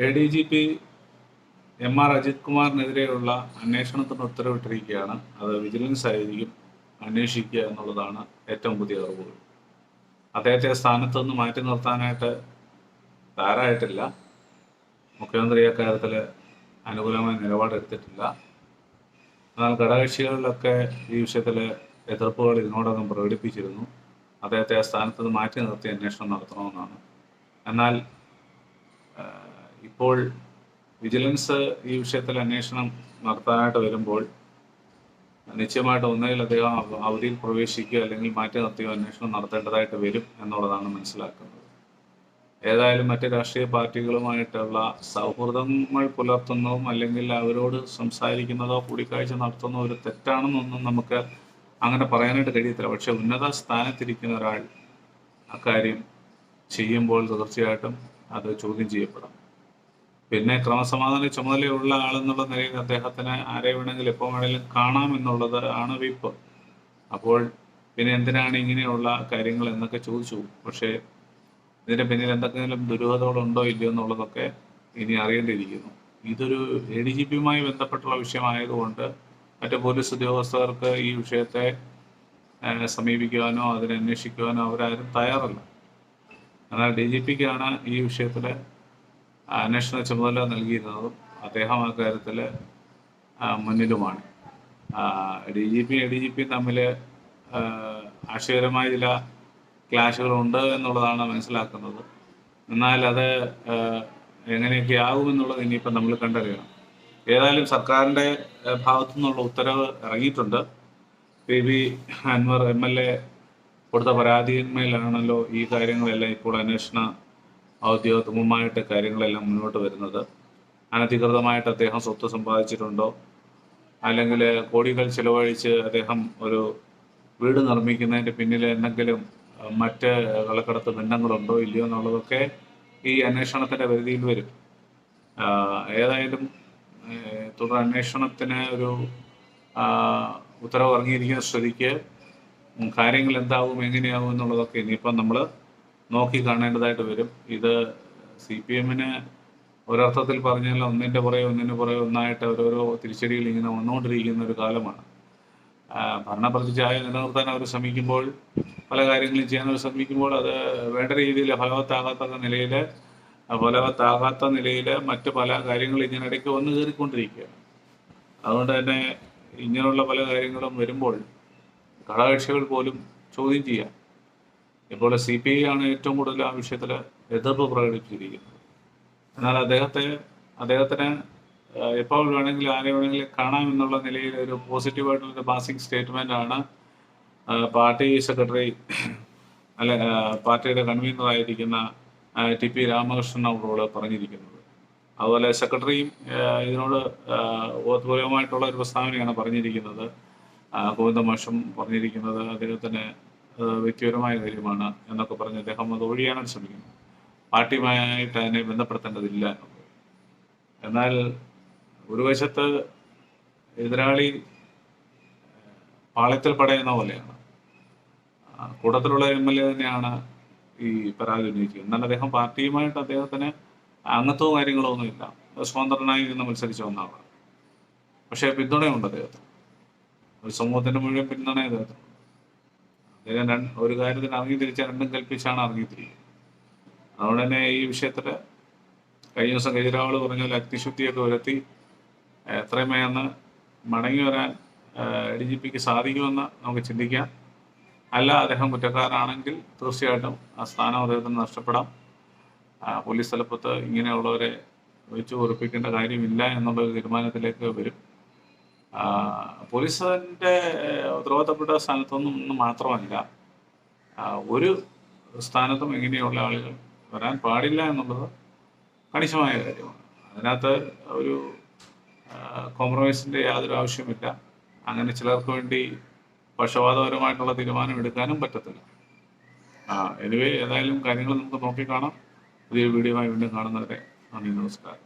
ADGP MR Ajith കുമാറിനെതിരെയുള്ള അന്വേഷണത്തിന് ഉത്തരവിട്ടിരിക്കുകയാണ്. അത് vigilance ആയിരിക്കും അന്വേഷിക്കുക എന്നുള്ളതാണ് ഏറ്റവും പുതിയ അറിവുകൾ. അദ്ദേഹത്തെ സ്ഥാനത്ത് നിന്ന് മാറ്റി നിർത്താനായിട്ട് തയ്യാറായിട്ടില്ല. മുഖ്യമന്ത്രി അക്കാര്യത്തിൽ അനുകൂലമായ നിലപാടെടുത്തിട്ടില്ല. എന്നാൽ ഘടകകക്ഷികളിലൊക്കെ ഈ വിഷയത്തിൽ എതിർപ്പുകൾ ഇതിനോടകം പ്രകടിപ്പിച്ചിരുന്നു. അദ്ദേഹത്തെ ആ സ്ഥാനത്ത് നിന്ന് മാറ്റി നിർത്തി അന്വേഷണം നടത്തണമെന്നാണ്. എന്നാൽ ഇപ്പോൾ വിജിലൻസ് ഈ വിഷയത്തിൽ അന്വേഷണം നടത്താനായിട്ട് വരുമ്പോൾ നിശ്ചയമായിട്ട് ഒന്നുകിൽ അദ്ദേഹം അവധിയിൽ പ്രവേശിക്കുക അല്ലെങ്കിൽ മാറ്റി നിർത്തിയോ അന്വേഷണം നടത്തേണ്ടതായിട്ട് വരും എന്നുള്ളതാണ് മനസ്സിലാക്കുന്നത്. ഏതായാലും മറ്റ് രാഷ്ട്രീയ പാർട്ടികളുമായിട്ടുള്ള സൗഹൃദങ്ങൾ പുലർത്തുന്നതും അല്ലെങ്കിൽ അവരോട് സംസാരിക്കുന്നതോ കൂടിക്കാഴ്ച നടത്തുന്നതോ ഒരു തെറ്റാണെന്നൊന്നും നമുക്ക് അങ്ങനെ പറയാനായിട്ട് കഴിയത്തില്ല. പക്ഷെ ഉന്നത സ്ഥാനത്തിരിക്കുന്ന ഒരാൾ അക്കാര്യം ചെയ്യുമ്പോൾ തീർച്ചയായിട്ടും അത് ചോദ്യം ചെയ്യപ്പെടാം. പിന്നെ ക്രമസമാധാന ചുമതലയുള്ള ആളെന്നുള്ള നിലയിൽ അദ്ദേഹത്തിന് ആരെ വേണമെങ്കിലും എപ്പോൾ വേണമെങ്കിലും കാണാമെന്നുള്ളത് ആണ് വിപ്പ്. അപ്പോൾ പിന്നെ എന്തിനാണ് ഇങ്ങനെയുള്ള കാര്യങ്ങൾ എന്നൊക്കെ ചോദിച്ചു. പക്ഷേ ഇതിൻ്റെ പിന്നിൽ എന്തെങ്കിലും ദുരൂഹതകളുണ്ടോ ഇല്ലയോ എന്നുള്ളതൊക്കെ ഇനി അറിയേണ്ടിയിരിക്കുന്നു. ഇതൊരു ADGPയുമായി ബന്ധപ്പെട്ടുള്ള വിഷയമായതുകൊണ്ട് മറ്റ് പോലീസ് ഉദ്യോഗസ്ഥർക്ക് ഈ വിഷയത്തെ സമീപിക്കുവാനോ അതിനെ അന്വേഷിക്കുവാനോ അവരാരും തയ്യാറല്ല. എന്നാൽ DGPക്കാണ് ഈ വിഷയത്തിൽ അന്വേഷണ ചുമതല നൽകിയിരുന്നതും അദ്ദേഹം ആ കാര്യത്തിൽ മുന്നിലുമാണ്. DGPയും ADGPയും തമ്മിൽ ആശയപരമായ ചില ക്ലാഷുകളുണ്ട് എന്നുള്ളതാണ് മനസ്സിലാക്കുന്നത്. എന്നാൽ അത് എങ്ങനെയൊക്കെ ആകുമെന്നുള്ളത് ഇനിയിപ്പം നമ്മൾ കണ്ടറിയണം. ഏതായാലും സർക്കാരിൻ്റെ ഭാഗത്തു നിന്നുള്ള ഉത്തരവ് ഇറങ്ങിയിട്ടുണ്ട്. PB അൻവർ MLA കൊടുത്ത പരാതിയിന്മേലാണല്ലോ ഈ കാര്യങ്ങളെല്ലാം ഇപ്പോൾ അന്വേഷണ ഔദ്യോഗികമായിട്ട് കാര്യങ്ങളെല്ലാം മുന്നോട്ട് വരുന്നത്. അനധികൃതമായിട്ട് അദ്ദേഹം സ്വത്ത് സമ്പാദിച്ചിട്ടുണ്ടോ, അല്ലെങ്കിൽ കോടികൾ ചിലവഴിച്ച് അദ്ദേഹം ഒരു വീട് നിർമ്മിക്കുന്നതിൻ്റെ പിന്നിൽ എന്തെങ്കിലും മറ്റ് കള്ളക്കടത്ത് ബന്ധങ്ങളുണ്ടോ ഇല്ലയോ എന്നുള്ളതൊക്കെ ഈ അന്വേഷണത്തിൻ്റെ പരിധിയിൽ വരും. ഏതായാലും തുടർ അന്വേഷണത്തിന് ഒരു ഉത്തരവ് ഇറങ്ങിയിരിക്കുന്ന സ്ഥിതിക്ക് കാര്യങ്ങൾ എന്താവും എങ്ങനെയാവും എന്നുള്ളതൊക്കെ ഇനിയിപ്പം നമ്മൾ നോക്കി കാണേണ്ടതായിട്ട് വരും. ഇത് CPMന് ഒരർത്ഥത്തിൽ പറഞ്ഞാൽ ഒന്നിൻ്റെ പുറകെ ഒന്നായിട്ട് ഓരോരോ തിരിച്ചടികൾ ഇങ്ങനെ വന്നുകൊണ്ടിരിക്കുന്ന ഒരു കാലമാണ്. ഭരണപ്രതിച്ഛായ നിലനിർത്താൻ അവർ ശ്രമിക്കുമ്പോൾ, പല കാര്യങ്ങളും ചെയ്യാൻ അവർ ശ്രമിക്കുമ്പോൾ അത് വേണ്ട രീതിയിൽ ഫലവത്താകാത്ത നിലയിൽ മറ്റ് പല കാര്യങ്ങളും ഇങ്ങനെ ഇടയ്ക്ക് വന്നു കയറിക്കൊണ്ടിരിക്കുകയാണ്. അതുകൊണ്ട് തന്നെ ഇങ്ങനെയുള്ള പല കാര്യങ്ങളും വരുമ്പോൾ ഘടകകക്ഷികൾ പോലും ചോദ്യം ചെയ്യാം. ഇപ്പോൾ CPI ആണ് ഏറ്റവും കൂടുതൽ ആ വിഷയത്തിൽ എതിർപ്പ് പ്രകടിപ്പിച്ചിരിക്കുന്നത്. എന്നാൽ അദ്ദേഹത്തിന് എപ്പോൾ വേണമെങ്കിലും ആരെ വേണമെങ്കിലും കാണാമെന്നുള്ള നിലയിൽ ഒരു പോസിറ്റീവായിട്ടുള്ളൊരു പാസിംഗ് സ്റ്റേറ്റ്മെൻ്റ് ആണ് പാർട്ടി സെക്രട്ടറി പാർട്ടിയുടെ കൺവീനറായിരിക്കുന്ന TP രാമകൃഷ്ണൻ അവരോട് പറഞ്ഞിരിക്കുന്നത്. അതുപോലെ സെക്രട്ടറിയും ഇതിനോട് ഓത്പൂർവമായിട്ടുള്ള ഒരു പ്രസ്താവനയാണ് പറഞ്ഞിരിക്കുന്നത്. ഗോവിന്ദ മാഷും പറഞ്ഞിരിക്കുന്നത് അദ്ദേഹത്തിന് വ്യക്തിപരമായ കാര്യമാണ് എന്നൊക്കെ പറഞ്ഞ് അദ്ദേഹം അത് ഒഴിയാനാണ് ശ്രമിക്കുന്നത്. പാർട്ടിയുമായിട്ട് അതിനെ ബന്ധപ്പെടുത്തേണ്ടതില്ല എന്നുള്ളത്. എന്നാൽ ഒരു വശത്ത് എതിരാളി പാളയത്തിൽ പടയുന്ന പോലെയാണ്. കൂട്ടത്തിലുള്ള MLA തന്നെയാണ് ഈ പരാതി ഉന്നയിക്കുന്നത്. എന്നാൽ അദ്ദേഹം പാർട്ടിയുമായിട്ട് അദ്ദേഹത്തിന് അംഗത്വവും കാര്യങ്ങളോ ഒന്നുമില്ല. സ്വതന്ത്രനായി നിന്ന് മത്സരിച്ച ഒന്നാണ്. പക്ഷേ പിന്തുണയുണ്ട് അദ്ദേഹത്തിന്. ഒരു സമൂഹത്തിൻ്റെ മുഴുവൻ പിന്തുണ അദ്ദേഹത്തിന്. അദ്ദേഹം ഒരു കാര്യത്തിന് ഇറങ്ങിത്തിരിച്ച രണ്ടും കൽപ്പിച്ചാണ് ഇറങ്ങിത്തിരിക്കുന്നത്. അതുകൊണ്ട് തന്നെ ഈ വിഷയത്തിൽ കഴിഞ്ഞ ദിവസം കേജ്രിവാൾ പറഞ്ഞ പോലെ അഗ്നിശുദ്ധിയൊക്കെ വരുത്തി എത്രയും വേഗം മടങ്ങി വരാൻ ADGPക്ക് സാധിക്കുമെന്ന് നമുക്ക് ചിന്തിക്കാം. അല്ല, അദ്ദേഹം കുറ്റക്കാരാണെങ്കിൽ തീർച്ചയായിട്ടും ആ സ്ഥാനം അദ്ദേഹത്തിന് നഷ്ടപ്പെടാം. പോലീസ് തലപ്പത്ത് ഇങ്ങനെയുള്ളവരെ വെച്ച് ഉറപ്പിക്കേണ്ട കാര്യമില്ല എന്നുള്ളൊരു തീരുമാനത്തിലേക്ക് വരും. പോലീസിൻ്റെ ഉത്തരവാദിത്തപ്പെട്ട സ്ഥാനത്തൊന്നും മാത്രമല്ല, ഒരു സ്ഥാനത്തും ഇങ്ങനെയുള്ള ആളുകൾ വരാൻ പാടില്ല എന്നുള്ളത് കണിശമായ കാര്യമാണ്. അതിനകത്ത് ഒരു കോംപ്രമൈസിൻ്റെ യാതൊരു ആവശ്യമില്ല. അങ്ങനെ ചിലർക്ക് വേണ്ടി പക്ഷപാതപരമായിട്ടുള്ള തീരുമാനം എടുക്കാനും പറ്റത്തില്ല. ഏതായാലും കാര്യങ്ങൾ നമുക്ക് നോക്കിക്കാണാം. പുതിയ വീഡിയോയുമായി വീണ്ടും കാണുന്നവരെ നന്ദി, നമസ്കാരം.